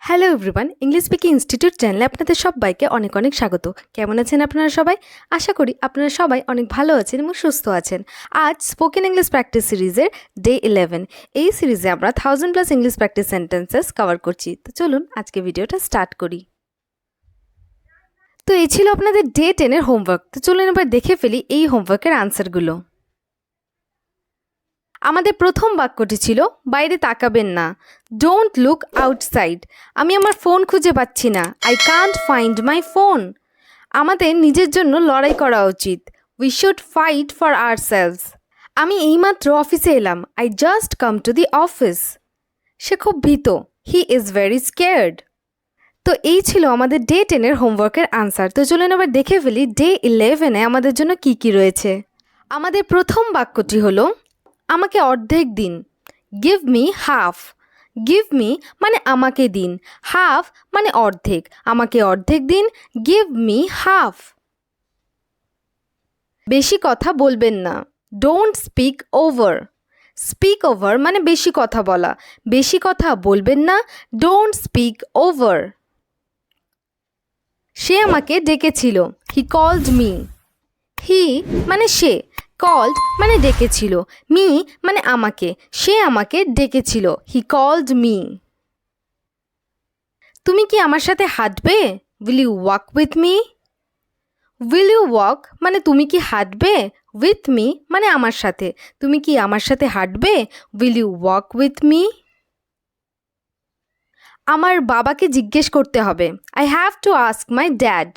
Hello everyone, English speaking institute চ্যানেলে আপনাদের সবাইকে অনেক অনেক স্বাগত। কেমন আছেন আপনারা সবাই? আশা করি আপনারা সবাই অনেক ভালো আছেন এবং সুস্থ আছেন। আজ স্পোকেন ইংলিশ প্র্যাকটিস সিরিজের ডে 11। এই সিরিজে আমরা 1000+ ইংলিশ প্র্যাকটিস সেন্টেন্সেস কভার করছি। তো চলুন আজকে ভিডিওটা স্টার্ট করি। তো এই ছিল আপনাদের ডে 10-এর হোমওয়ার্ক। তো চলুন এবার দেখে ফেলি এই হোমওয়ার্কের আনসারগুলো। আমাদের প্রথম বাক্যটি ছিল বাইরে তাকাবেন না, ডোন্ট লুক আউটসাইড। আমি আমার ফোন খুঁজে পাচ্ছি না, I can't find my phone. আমাদের নিজের জন্য লড়াই করা উচিত, we should fight for ourselves. আমি এইমাত্র অফিসে এলাম, I just come to the office. সে খুব ভীত, হি ইজ ভেরি স্কেয়ার্ড। তো এই ছিল আমাদের ডে 10-এর হোমওয়ার্কের আনসার। তো চলুন এবার দেখে ফেলি ডে 11-এ আমাদের জন্য কি কি রয়েছে। আমাদের প্রথম বাক্যটি হলো আমাকে অর্ধেক দিন, give me half. Give me মানে আমাকে দিন, হাফ মানে অর্ধেক। আমাকে অর্ধেক দিন, গিভ মি হাফ। বেশি কথা বলবেন না, don't speak over. Speak over মানে বেশি কথা বলা, বেশি কথা বলবেন না, ডোন্ট স্পিক ওভার। সে আমাকে ডেকেছিল, হি কল্ড মি। হি মানে সে, কল্ড মানে ডেকেছিল, মি মানে আমাকে, সে আমাকে ডেকেছিল, হি কল্ড মি। তুমি কি আমার সাথে হাঁটবে? Will you walk with me? Will you walk মানে তুমি কি হাঁটবে, উইথ মি মানে আমার সাথে, তুমি কি আমার সাথে হাঁটবে? Will you walk with me? আমার বাবাকে জিজ্ঞেস করতে হবে, I have to ask my dad.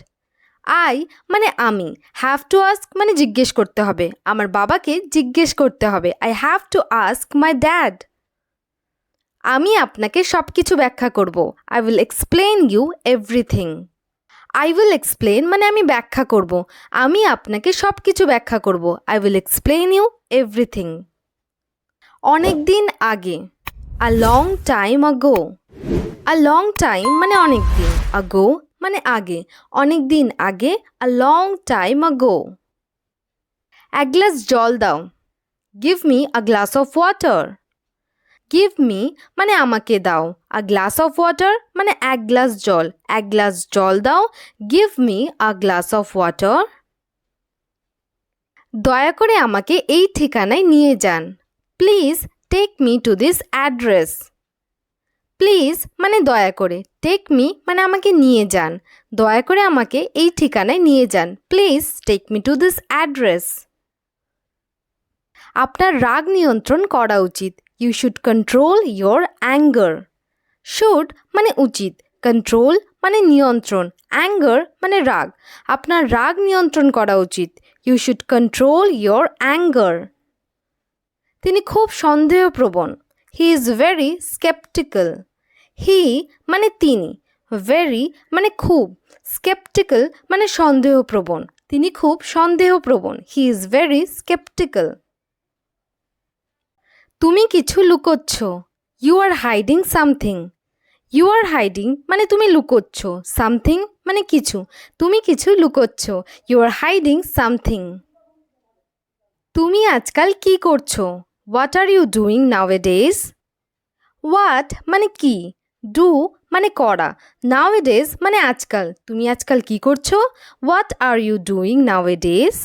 I মানে আমি, হ্যাভ টু আস্ক মানে জিজ্ঞেস করতে হবে, আমার বাবাকে জিজ্ঞেস করতে হবে, I have to ask my dad. আমি আপনাকে সব কিছু ব্যাখ্যা করব, I will explain you everything. I will explain মানে আমি ব্যাখ্যা করব, আমি আপনাকে সব কিছু ব্যাখ্যা করব, I will explain you everything. অনেক দিন আগে, আ লং টাইম আগো। আ লং টাইম মানে অনেক দিন, আগো মানে আগে, অনেক দিন আগে, আ লং টাইম আগো। এক গ্লাস জল দাও, give me a glass of water. Give me মানে আমাকে দাও, আ গ্লাস অফ ওয়াটার মানে এক গ্লাস জল, এক গ্লাস জল দাও, give me a glass of water. দয়া করে আমাকে এই ঠিকানায় নিয়ে যান, please take me to this address. Please মানে দয়া করে, টেক মি মানে আমাকে নিয়ে যান, দয়া করে আমাকে এই ঠিকানায় নিয়ে যান, please take me to this address. আপনার রাগ নিয়ন্ত্রণ করা উচিত, you should control your anger. Should মানে উচিত, কন্ট্রোল মানে নিয়ন্ত্রণ, অ্যাঙ্গার মানে রাগ। আপনার রাগ নিয়ন্ত্রণ করা উচিত, you should control your anger. তিনি খুব সন্দেহপ্রবণ, he is very skeptical. He মানে তিনি, ভেরি মানে খুব, স্কেপটিক্যাল মানে সন্দেহপ্রবণ, তিনি খুব সন্দেহপ্রবণ, হি ইজ ভেরি স্কেপটিক্যাল। তুমি কিছু লুকোচ্ছ, you are hiding something. You are hiding মানে তুমি লুকোচ্ছ, সামথিং মানে কিছু, তুমি কিছু লুকোচ্ছ, ইউ আর হাইডিং সামথিং। তুমি আজকাল কি করছো, what are you doing nowadays. What মানে কি, ডু মানে করা, নাওএডেজ মানে আজকাল, তুমি আজকাল কি করছো, হোয়াট আর ইউ ডুইং নাওএডেজ।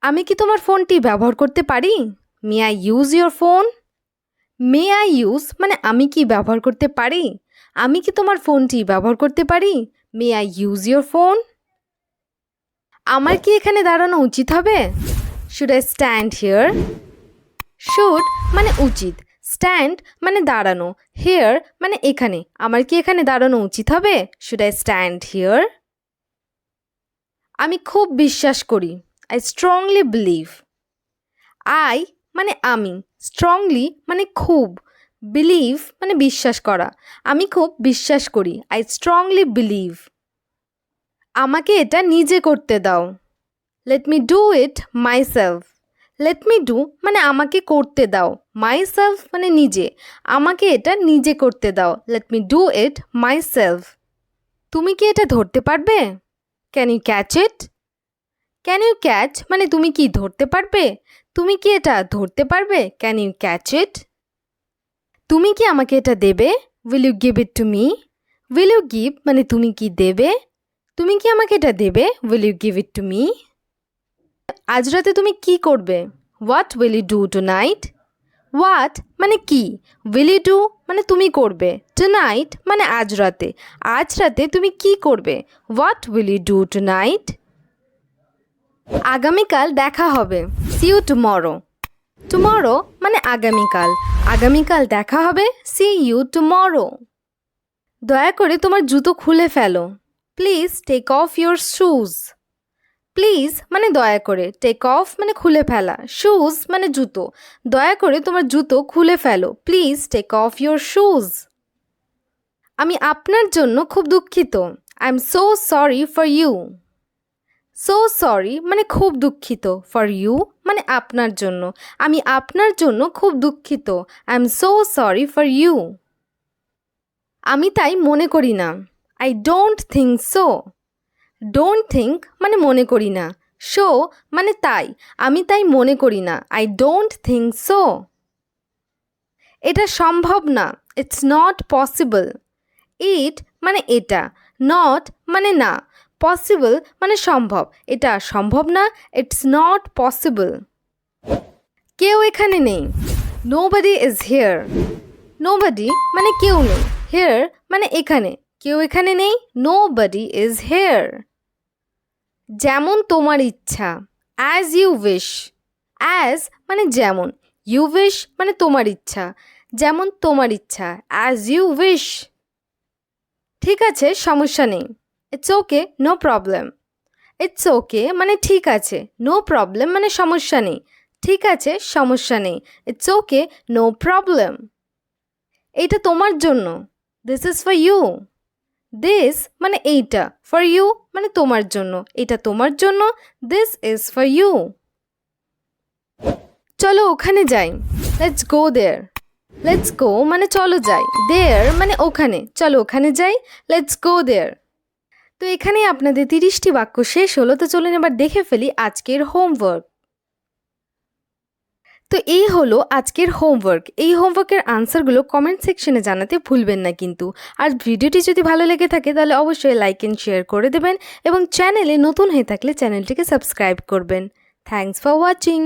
আমি কি তোমার ফোনটি ব্যবহার করতে পারি, may I use your phone. May I use মানে আমি কি ব্যবহার করতে পারি, আমি কি তোমার ফোনটি ব্যবহার করতে পারি, may I use your phone. আমার কি এখানে দাঁড়ানো উচিত হবে, should I stand here. Should মানে উচিত, স্ট্যান্ড মানে দাঁড়ানো, হিয়ার মানে এখানে, আমার কি এখানে দাঁড়ানো উচিত হবে, শুড আই স্ট্যান্ড হিয়ার। আমি খুব বিশ্বাস করি, আই স্ট্রংলি বিলিভ। আই মানে আমি, স্ট্রংলি মানে খুব, বিলিভ মানে বিশ্বাস করা, আমি খুব বিশ্বাস করি, আই স্ট্রংলি বিলিভ। আমাকে এটা নিজে করতে দাও, let me do it myself. Late me do মানে আমাকে করতে দাও, মাইসেলফ মানে নিজে, আমাকে এটা নিজে করতে দাও, let me do it myself. তুমি কি এটা ধরতে পারবে, can you catch it. Can you catch মানে তুমি কি ধরতে পারবে, তুমি কি এটা ধরতে পারবে, ক্যান ইউ ক্যাচ ইট। তুমি কি আমাকে এটা দেবে, will you give it to me? Will you give মানে তুমি কি দেবে? তুমি কি আমাকে এটা দেবে? Will you give it to me? আজ রাতে তুমি কি করবে? What will you do tonight? What মানে কি, উইল ইউ ডু মানে তুমি করবে, টুনাইট মানে আজ রাতে। আজ রাতে তুমি কি করবে? What will you do tonight? আগামীকাল দেখা হবে, সি ইউ টুমরো। টুমরো মানে আগামীকাল, আগামীকাল দেখা হবে, সি ইউ টুমরো। দয়া করে তোমার জুতো খুলে ফেলো, please take off your shoes. Please মানে দয়া করে, টেক অফ মানে খুলে ফেলা, শুজ মানে জুতো। দয়া করে তোমার জুতো খুলে ফেলো, please take off your shoes. আমি আপনার জন্য খুব দুঃখিত, I am so sorry for you. So sorry মানে খুব দুঃখিত, ফর ইউ মানে আপনার জন্য। আমি আপনার জন্য খুব দুঃখিত, I am so sorry for you. আমি তাই মনে করি না, I don't think so. Don't think মানে মনে করি না, সো মানে তাই, আমি তাই মনে করি না, আই ডোন্ট থিঙ্ক সো। এটা সম্ভব না, ইটস নট পসিবল। ইট মানে এটা, নট মানে না, পসিবল মানে সম্ভব, এটা সম্ভব না, ইটস নট পসিবল। কেউ এখানে নেই, নোবডি ইজ হিয়ার। নোবডি মানে কেউ নেই, হিয়ার মানে এখানে, কেউ এখানে নেই, নোবডি ইজ হিয়ার। যেমন তোমার ইচ্ছা, অ্যাজ ইউ উইশ। অ্যাজ মানে যেমন, ইউ উইশ মানে তোমার ইচ্ছা, যেমন তোমার ইচ্ছা, অ্যাজ ইউ উইশ। ঠিক আছে, সমস্যা নেই, it's okay, no problem. It's okay মানে ঠিক আছে, নো প্রবলেম মানে সমস্যা নেই, ঠিক আছে সমস্যা নেই, ইটস ওকে, নো প্রবলেম। এটা তোমার জন্য, this is for you. This মানে এইটা, ফর ইউ মানে তোমার জন্য, এটা তোমার জন্য, দিস ইজ ফর ইউ। চলো ওখানে যাই, let's go there. Let's go মানে চলো যাই, দেয়ার মানে ওখানে, চলো ওখানে যাই, লেটস গো দেয়ার। তো এখানেই আপনাদের 30টি বাক্য শেষ হলো। তো চলুন এবার দেখে ফেলি আজকের হোমওয়ার্ক। তো এই হলো আজকের হোমওয়ার্ক। এই হোমওয়ার্কের আনসারগুলো কমেন্ট সেকশনে জানাতে ভুলবেন না কিন্তু। আর ভিডিওটি যদি ভালো লেগে থাকে তাহলে অবশ্যই লাইক অ্যান্ড শেয়ার করে দেবেন এবং চ্যানেলে নতুন হয়ে থাকলে চ্যানেলটিকে সাবস্ক্রাইব করবেন। Thanks for watching.